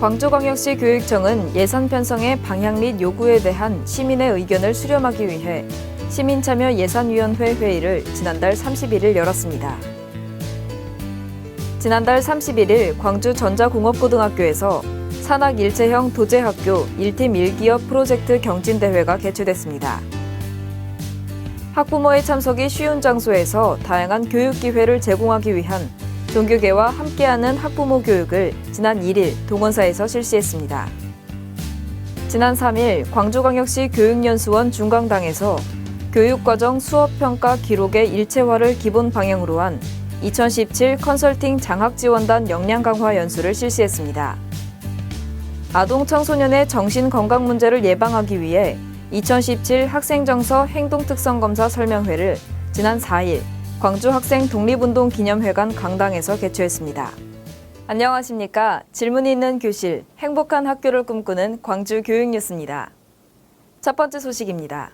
광주광역시 교육청은 예산 편성의 방향 및 요구에 대한 시민의 의견을 수렴하기 위해 시민참여예산위원회 회의를 지난달 31일 열었습니다. 지난달 31일 광주 전자공업고등학교에서 산학일체형 도제학교 1팀 1기업 프로젝트 경진대회가 개최됐습니다. 학부모의 참석이 쉬운 장소에서 다양한 교육 기회를 제공하기 위한 종교계와 함께하는 학부모 교육을 지난 1일 동원사에서 실시했습니다. 지난 3일 광주광역시 교육연수원 중강당에서 교육과정 수업평가 기록의 일체화를 기본 방향으로 한 2017 컨설팅 장학지원단 역량 강화 연수를 실시했습니다. 아동 청소년의 정신건강 문제를 예방하기 위해 2017 학생정서 행동특성검사 설명회를 지난 4일 광주학생 독립운동기념회관 강당에서 개최했습니다. 안녕하십니까. 질문이 있는 교실, 행복한 학교를 꿈꾸는 광주 교육뉴스입니다. 첫 번째 소식입니다.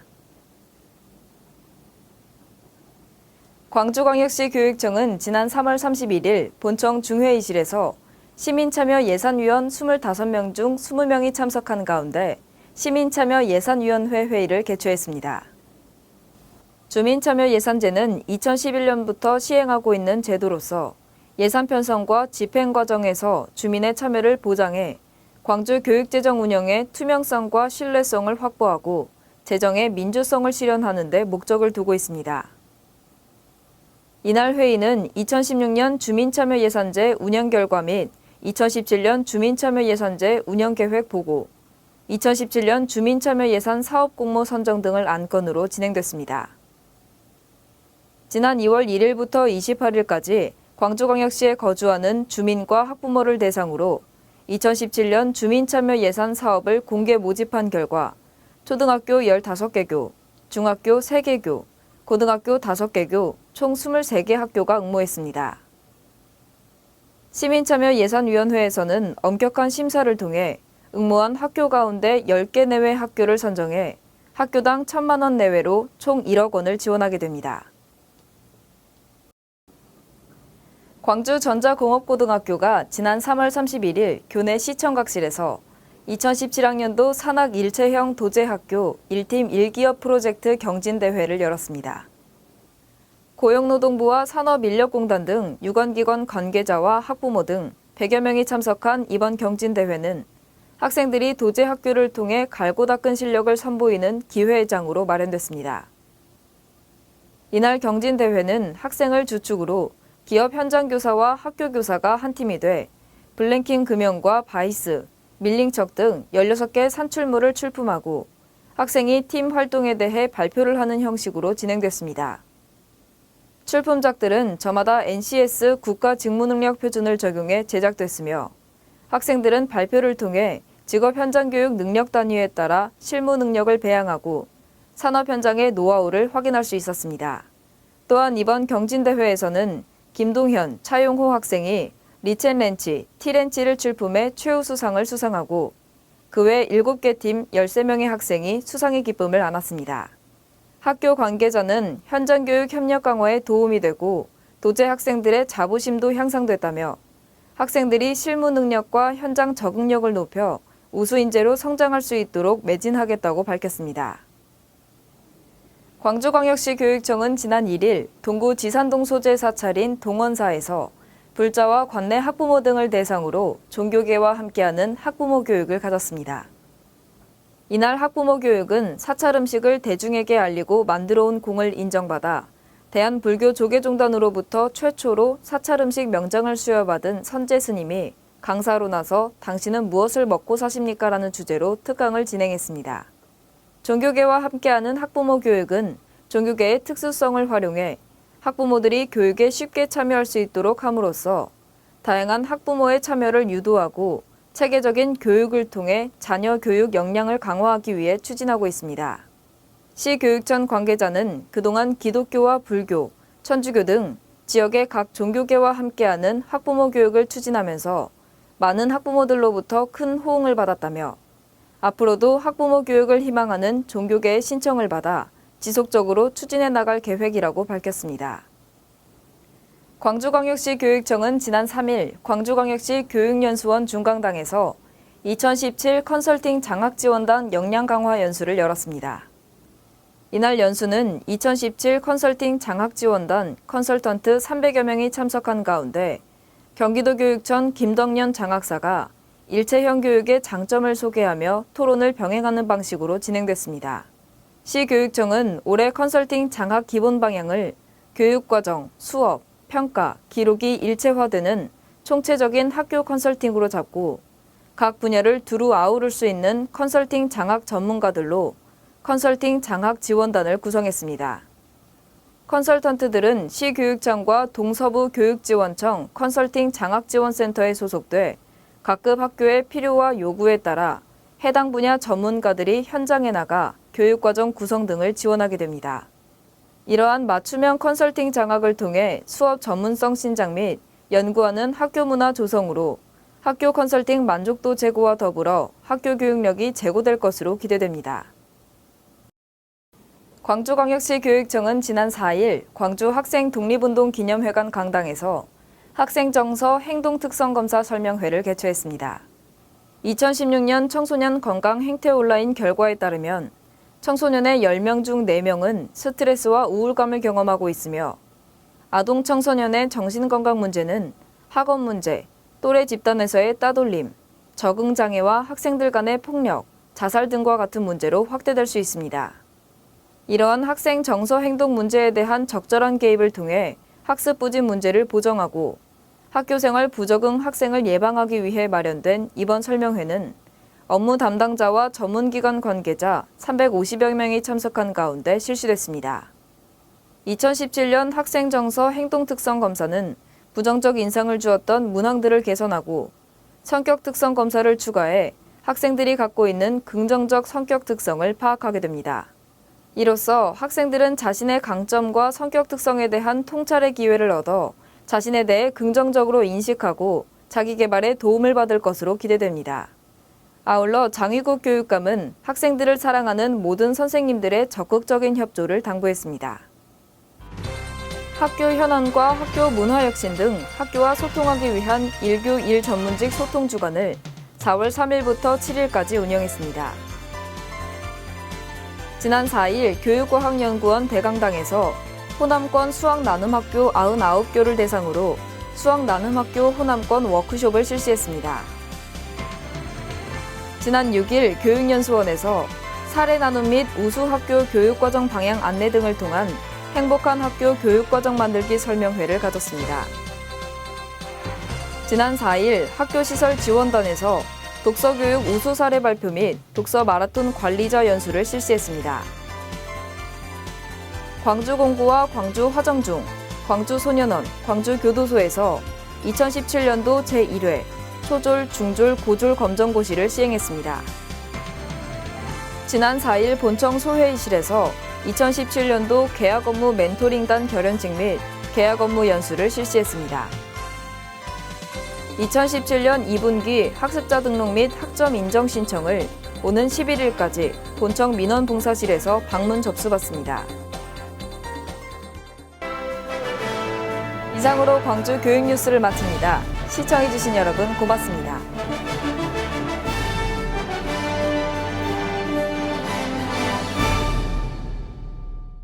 광주광역시 교육청은 지난 3월 31일 본청 중회의실에서 시민참여예산위원 25명 중 20명이 참석한 가운데 시민참여예산위원회 회의를 개최했습니다. 주민참여예산제는 2011년부터 시행하고 있는 제도로서 예산 편성과 집행 과정에서 주민의 참여를 보장해 광주 교육재정 운영의 투명성과 신뢰성을 확보하고 재정의 민주성을 실현하는 데 목적을 두고 있습니다. 이날 회의는 2016년 주민참여예산제 운영 결과 및 2017년 주민참여예산제 운영계획 보고, 2017년 주민참여예산 사업공모 선정 등을 안건으로 진행됐습니다. 지난 2월 1일부터 28일까지 광주광역시에 거주하는 주민과 학부모를 대상으로 2017년 주민참여예산 사업을 공개 모집한 결과 초등학교 15개 교, 중학교 3개 교, 고등학교 5개 교, 총 23개 학교가 응모했습니다. 시민참여예산위원회에서는 엄격한 심사를 통해 응모한 학교 가운데 10개 내외 학교를 선정해 학교당 1,000만 원 내외로 총 1억 원을 지원하게 됩니다. 광주 전자공업고등학교가 지난 3월 31일 교내 시청각실에서 2017학년도 산학일체형 도제학교 1팀 1기업 프로젝트 경진대회를 열었습니다. 고용노동부와 산업인력공단 등 유관기관 관계자와 학부모 등 100여 명이 참석한 이번 경진대회는 학생들이 도제학교를 통해 갈고 닦은 실력을 선보이는 기회장으로 마련됐습니다. 이날 경진대회는 학생을 주축으로 기업 현장 교사와 학교 교사가 한 팀이 돼 블랭킹 금형과 바이스, 밀링척 등 16개 산출물을 출품하고 학생이 팀 활동에 대해 발표를 하는 형식으로 진행됐습니다. 출품작들은 저마다 NCS 국가직무능력 표준을 적용해 제작됐으며 학생들은 발표를 통해 직업 현장 교육 능력 단위에 따라 실무 능력을 배양하고 산업 현장의 노하우를 확인할 수 있었습니다. 또한 이번 경진대회에서는 김동현, 차용호 학생이 리첸렌치, 티렌치를 출품해 최우수상을 수상하고 그 외 7개 팀 13명의 학생이 수상의 기쁨을 안았습니다. 학교 관계자는 현장 교육 협력 강화에 도움이 되고 도제 학생들의 자부심도 향상됐다며 학생들이 실무 능력과 현장 적응력을 높여 우수 인재로 성장할 수 있도록 매진하겠다고 밝혔습니다. 광주광역시 교육청은 지난 1일 동구 지산동 소재 사찰인 동원사에서 불자와 관내 학부모 등을 대상으로 종교계와 함께하는 학부모 교육을 가졌습니다. 이날 학부모 교육은 사찰 음식을 대중에게 알리고 만들어온 공을 인정받아 대한불교조계종단으로부터 최초로 사찰 음식 명장을 수여받은 선재 스님이 강사로 나서 당신은 무엇을 먹고 사십니까? 라는 주제로 특강을 진행했습니다. 종교계와 함께하는 학부모 교육은 종교계의 특수성을 활용해 학부모들이 교육에 쉽게 참여할 수 있도록 함으로써 다양한 학부모의 참여를 유도하고 체계적인 교육을 통해 자녀 교육 역량을 강화하기 위해 추진하고 있습니다. 시교육청 관계자는 그동안 기독교와 불교, 천주교 등 지역의 각 종교계와 함께하는 학부모 교육을 추진하면서 많은 학부모들로부터 큰 호응을 받았다며 앞으로도 학부모 교육을 희망하는 종교계의 신청을 받아 지속적으로 추진해 나갈 계획이라고 밝혔습니다. 광주광역시 교육청은 지난 3일 광주광역시 교육연수원 중강당에서 2017 컨설팅 장학지원단 역량 강화 연수를 열었습니다. 이날 연수는 2017 컨설팅 장학지원단 컨설턴트 300여 명이 참석한 가운데 경기도교육청 김덕년 장학사가 일체형 교육의 장점을 소개하며 토론을 병행하는 방식으로 진행됐습니다. 시교육청은 올해 컨설팅 장학 기본 방향을 교육과정, 수업, 평가, 기록이 일체화되는 총체적인 학교 컨설팅으로 잡고 각 분야를 두루 아우를 수 있는 컨설팅 장학 전문가들로 컨설팅 장학 지원단을 구성했습니다. 컨설턴트들은 시교육청과 동서부 교육지원청 컨설팅 장학지원센터에 소속돼 각급 학교의 필요와 요구에 따라 해당 분야 전문가들이 현장에 나가 교육과정 구성 등을 지원하게 됩니다. 이러한 맞춤형 컨설팅 장학을 통해 수업 전문성 신장 및 연구하는 학교 문화 조성으로 학교 컨설팅 만족도 제고와 더불어 학교 교육력이 제고될 것으로 기대됩니다. 광주광역시 교육청은 지난 4일 광주 학생 독립운동 기념회관 강당에서 학생 정서 행동특성검사 설명회를 개최했습니다. 2016년 청소년 건강 행태 온라인 결과에 따르면 청소년의 10명 중 4명은 스트레스와 우울감을 경험하고 있으며 아동 청소년의 정신건강 문제는 학업 문제, 또래 집단에서의 따돌림, 적응장애와 학생들 간의 폭력, 자살 등과 같은 문제로 확대될 수 있습니다. 이러한 학생 정서 행동 문제에 대한 적절한 개입을 통해 학습 부진 문제를 보정하고 학교생활 부적응 학생을 예방하기 위해 마련된 이번 설명회는 업무 담당자와 전문기관 관계자 350여 명이 참석한 가운데 실시됐습니다. 2017년 학생 정서 행동 특성 검사는 부정적 인상을 주었던 문항들을 개선하고 성격 특성 검사를 추가해 학생들이 갖고 있는 긍정적 성격 특성을 파악하게 됩니다. 이로써 학생들은 자신의 강점과 성격 특성에 대한 통찰의 기회를 얻어 자신에 대해 긍정적으로 인식하고 자기 개발에 도움을 받을 것으로 기대됩니다. 아울러 장위국 교육감은 학생들을 사랑하는 모든 선생님들의 적극적인 협조를 당부했습니다. 학교 현안과 학교 문화혁신 등 학교와 소통하기 위한 1교 1전문직 소통주간을 4월 3일부터 7일까지 운영했습니다. 지난 4일 교육과학연구원 대강당에서 호남권 수학나눔학교 99교를 대상으로 수학나눔학교 호남권 워크숍을 실시했습니다. 지난 6일 교육연수원에서 사례나눔 및 우수학교 교육과정 방향 안내 등을 통한 행복한 학교 교육과정 만들기 설명회를 가졌습니다. 지난 4일 학교시설 지원단에서 독서교육 우수 사례 발표 및 독서 마라톤 관리자 연수를 실시했습니다. 광주공고와 광주화정중, 광주소년원, 광주교도소에서 2017년도 제1회 초졸, 중졸, 고졸 검정고시를 시행했습니다. 지난 4일 본청 소회의실에서 2017년도 계약업무 멘토링단 결연직 및 계약업무 연수를 실시했습니다. 2017년 2분기 학습자 등록 및 학점 인정 신청을 오는 11일까지 본청 민원봉사실에서 방문 접수받습니다. 이상으로 광주 교육뉴스를 마칩니다. 시청해주신 여러분 고맙습니다.